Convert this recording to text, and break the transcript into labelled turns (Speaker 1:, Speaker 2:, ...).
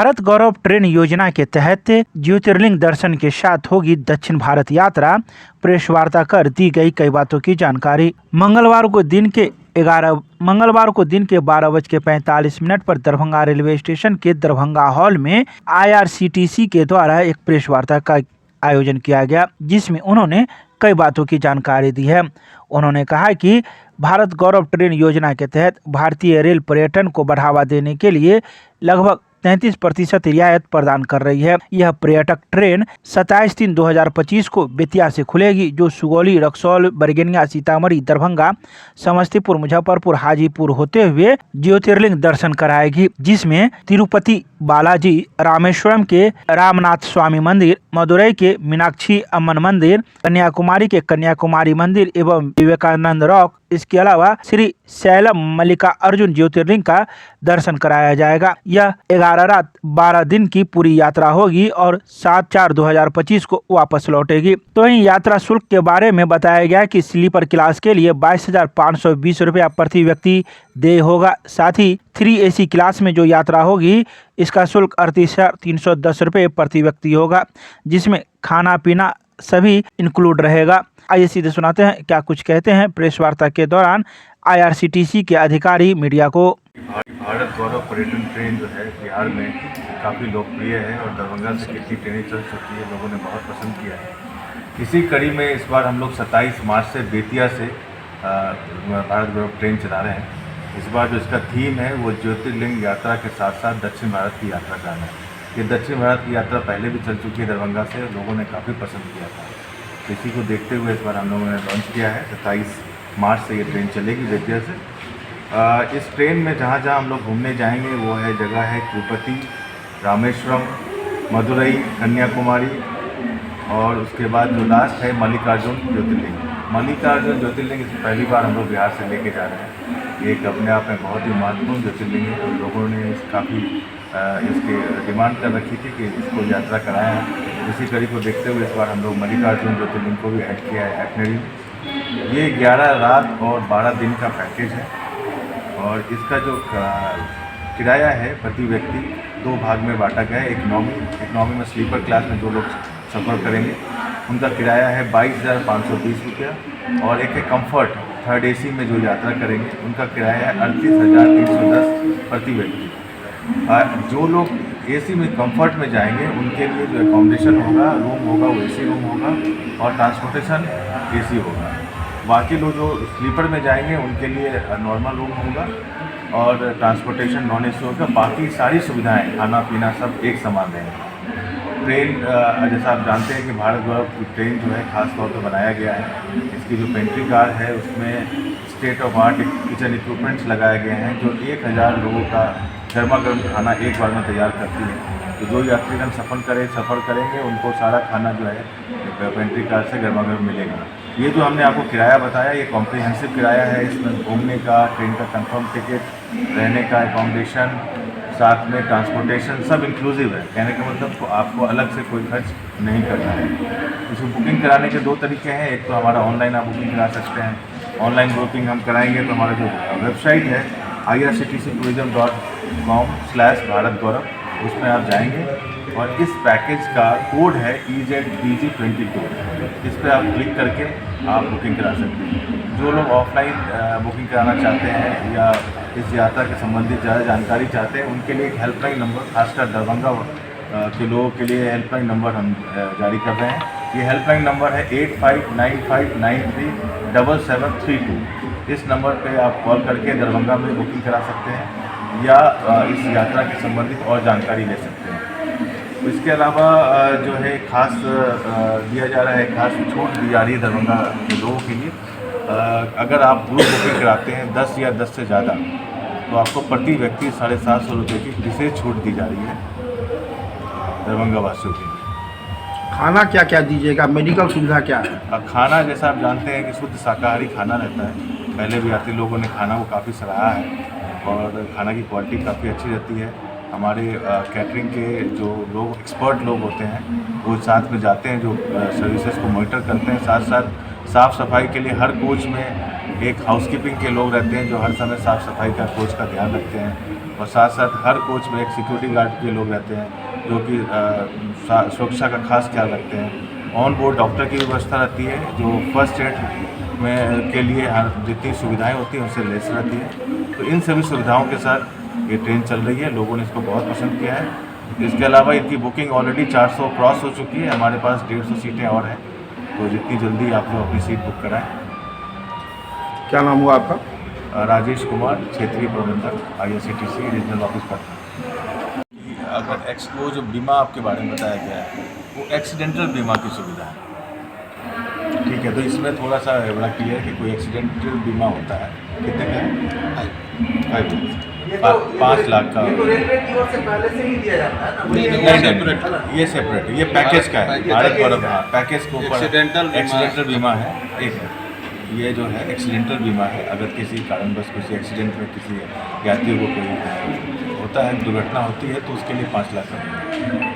Speaker 1: भारत गौरव train योजना के तहत ज्योतिर्लिंग दर्शन के साथ होगी दक्षिण भारत यात्रा। प्रेस वार्ता कर दी गई कई बातों की जानकारी। मंगलवार को दिन के 12:45 पर दरभंगा रेलवे स्टेशन के दरभंगा हॉल में IRCTC के द्वारा एक प्रेस वार्ता का आयोजन किया गया, जिसमें उन्होंने कई बातों की जानकारी दी है। उन्होंने कहा कि भारत गौरव ट्रेन योजना के तहत भारतीय रेल पर्यटन को बढ़ावा देने के लिए लगभग 33% रियायत प्रदान कर रही है। यह पर्यटक ट्रेन 27/3/2025 को बेतिया से खुलेगी, जो सुगौली, रक्सौल, बरगेनिया, सीतामढ़ी, दरभंगा, समस्तीपुर, मुजफ्फरपुर, हाजीपुर होते हुए ज्योतिर्लिंग दर्शन कराएगी, जिसमें तिरुपति बालाजी, रामेश्वरम के रामनाथ स्वामी मंदिर, मदुरई के मीनाक्षी अम्मन मंदिर, कन्याकुमारी के कन्याकुमारी मंदिर एवं विवेकानंद रॉक, इसके अलावा श्री शैलम मल्लिकार्जुन ज्योतिर्लिंग का दर्शन कराया जाएगा। यह 11 रात 12 दिन की पूरी यात्रा होगी और 7/4/2025 को वापस लौटेगी। तो वहीं यात्रा शुल्क के बारे में बताया गया कि स्लीपर क्लास के लिए 22,520 रुपया प्रति व्यक्ति देय होगा। साथ ही 3AC क्लास में जो यात्रा होगी इसका शुल्क 38,310 रुपये प्रति व्यक्ति होगा, जिसमें खाना पीना सभी इंक्लूड रहेगा। आइए सीधे सुनाते हैं क्या कुछ कहते हैं प्रेस वार्ता के दौरान IRCTC के अधिकारी मीडिया को।
Speaker 2: भारत गौरव पर्यटन ट्रेन जो है बिहार में काफ़ी लोकप्रिय है और दरभंगा से कितनी ट्रेनें चल चुकी है, लोगों ने बहुत पसंद किया है। इसी कड़ी में इस बार हम लोग 27 मार्च से बेतिया से भारत गौरव ट्रेन चला रहे हैं। इस बार जो इसका थीम है वो ज्योतिर्लिंग यात्रा के साथ साथ दक्षिण भारत की यात्रा करना है। ये दक्षिण भारत की यात्रा पहले भी चल चुकी है दरभंगा से, लोगों ने काफ़ी पसंद किया था। इसी को देखते हुए इस बार हम लोगों ने लॉन्च किया है। 27 मार्च से ये ट्रेन चलेगी बेतिया से। इस ट्रेन में जहाँ जहाँ हम लोग घूमने जाएंगे वो है जगह है तिरुपति, रामेश्वरम, मदुरई, कन्याकुमारी और उसके बाद जो लास्ट है मल्लिकार्जुन ज्योतिर्लिंग। मल्लिकार्जुन ज्योतिर्लिंग इस पहली बार हम लोग बिहार से लेके जा रहे हैं। ये एक अपने आप में बहुत ही महत्वपूर्ण ज्योतिर्लिंग है और लोगों ने काफ़ी इसके डिमांड कर रखी थी कि इसको यात्रा कराया है। इसी कड़ी को देखते हुए इस बार हम लोग मल्लिकार्जुन ज्योतिर्लिंग को भी ऐड किया है एटनरी। ये 11 रात और 12 दिन का पैकेज है और इसका जो किराया है प्रति व्यक्ति 2 भाग में बांटा गया है। इकनॉमी में स्लीपर क्लास में जो लोग सफ़र करेंगे उनका किराया है 22,520 रुपया और एक है कम्फर्ट थर्ड AC में जो यात्रा करेंगे उनका किराया है 38,310 प्रति व्यक्ति। जो लोग AC में कंफर्ट में जाएंगे उनके लिए जो एकोमोडेशन होगा, रूम होगा वो AC रूम होगा और ट्रांसपोर्टेशन AC होगा। बाकी लोग जो स्लीपर में जाएंगे उनके लिए नॉर्मल रूम होगा और ट्रांसपोर्टेशन नॉन AC होगा। बाकी सारी सुविधाएं खाना पीना सब एक समान रहेंगे। ट्रेन जैसा आप जानते हैं कि भारत गौरव की ट्रेन जो है ख़ास तौर पर बनाया गया है। इसकी जो पेंट्री कार है उसमें state of art kitchen equipments लगाए गए हैं जो 1000 लोगों का गर्मा गर्म खाना एक बार में तैयार करती है। तो जो यात्रीगण सफ़र करेंगे उनको सारा खाना जो है पेंट्री कार से गर्मा गर्म मिलेगा। ये जो हमने आपको किराया बताया ये कॉम्प्रिहेंसिव किराया है। इसमें घूमने का, ट्रेन का कंफर्म टिकट, रहने का एकोमोडेशन, साथ में ट्रांसपोर्टेशन सब इंक्लूसिव है। कहने का मतलब आपको अलग से कोई खर्च नहीं करना है। इसको बुकिंग कराने के 2 तरीके हैं। एक तो हमारा ऑनलाइन आप बुकिंग करा सकते हैं। ऑनलाइन बुकिंग हम कराएंगे तो हमारा जो वेबसाइट है irctctourism.com/भारत-गौरव उसमें आप जाएंगे और इस पैकेज का कोड है EZBG22। इस पर आप क्लिक करके आप बुकिंग करा सकते हैं। जो लोग ऑफलाइन बुकिंग कराना चाहते हैं या इस यात्रा के संबंधित ज़्यादा जानकारी चाहते हैं उनके लिए एक हेल्पलाइन नंबर खासकर दरभंगा के लोगों के लिए हेल्पलाइन नंबर हम जारी कर रहे हैं। ये हेल्पलाइन नंबर है 8595937732। इस नंबर पे आप कॉल करके दरभंगा में बुकिंग करा सकते हैं या इस यात्रा के संबंधित और जानकारी ले सकते हैं। इसके अलावा जो है खास दिया जा रहा है, खास छूट दी जा रही है दरभंगा के लोगों के लिए। अगर आप ग्रुप बुकिंग कराते हैं 10 या 10 से ज़्यादा तो आपको प्रति व्यक्ति 750 रुपये की विशेष छूट दी जा रही है दरभंगा वासियों के लिए।
Speaker 3: खाना क्या क्या दीजिएगा, मेडिकल सुविधा क्या है?
Speaker 2: खाना जैसा आप जानते हैं कि शुद्ध शाकाहारी खाना रहता है। पहले भी यात्री लोगों ने खाना को काफ़ी सराहा है और खाना की क्वालिटी काफ़ी अच्छी रहती है। हमारे कैटरिंग के जो लोग एक्सपर्ट लोग होते हैं वो साथ में जाते हैं जो सर्विसेज को मॉनिटर करते हैं। साथ साथ साफ़ सफाई के लिए हर कोच में एक हाउसकीपिंग के लोग रहते हैं जो हर समय साफ़ सफाई का कोच का ध्यान रखते हैं, और साथ साथ हर कोच में एक सिक्योरिटी गार्ड के लोग रहते हैं जो कि सुरक्षा का खास ख्याल रखते हैं। ऑन बोर्ड डॉक्टर की व्यवस्था रहती है जो फर्स्ट एड में के लिए जितनी सुविधाएं होती हैं उससे लेस रहती है। तो इन सभी सुविधाओं के साथ ये ट्रेन चल रही है, लोगों ने इसको बहुत पसंद किया है। इसके अलावा इनकी बुकिंग ऑलरेडी 400 क्रॉस हो चुकी है, हमारे पास 150 सीटें और हैं, तो जितनी जल्दी आप लोग अपनी सीट बुक कराएं।
Speaker 3: क्या नाम हुआ आपका?
Speaker 2: राजेश कुमार, क्षेत्रीय प्रबंधक IRCTC रीजनल ऑफिस पटना। अगर एक्सको जो बीमा आपके बारे में बताया गया है वो एक्सीडेंटल बीमा की सुविधा है, ठीक है। तो इसमें थोड़ा सा बड़ा क्लियर कि कोई एक्सीडेंटल बीमा होता है, कितने का है? 5 लाख का।
Speaker 4: रेलवे की ओर से पहले से ही दिया जाता है ना?
Speaker 2: नहीं, ये सेपरेट है, ये पैकेज का है, भारत गौरव पैकेज के ऊपर एक्सीडेंटल बीमा है। एक ये जो है एक्सीडेंटल बीमा है, अगर किसी कारणवश किसी एक्सीडेंट में किसी यात्री को कोई होता है, दुर्घटना होती है, तो उसके लिए 5 लाख का बीमा है।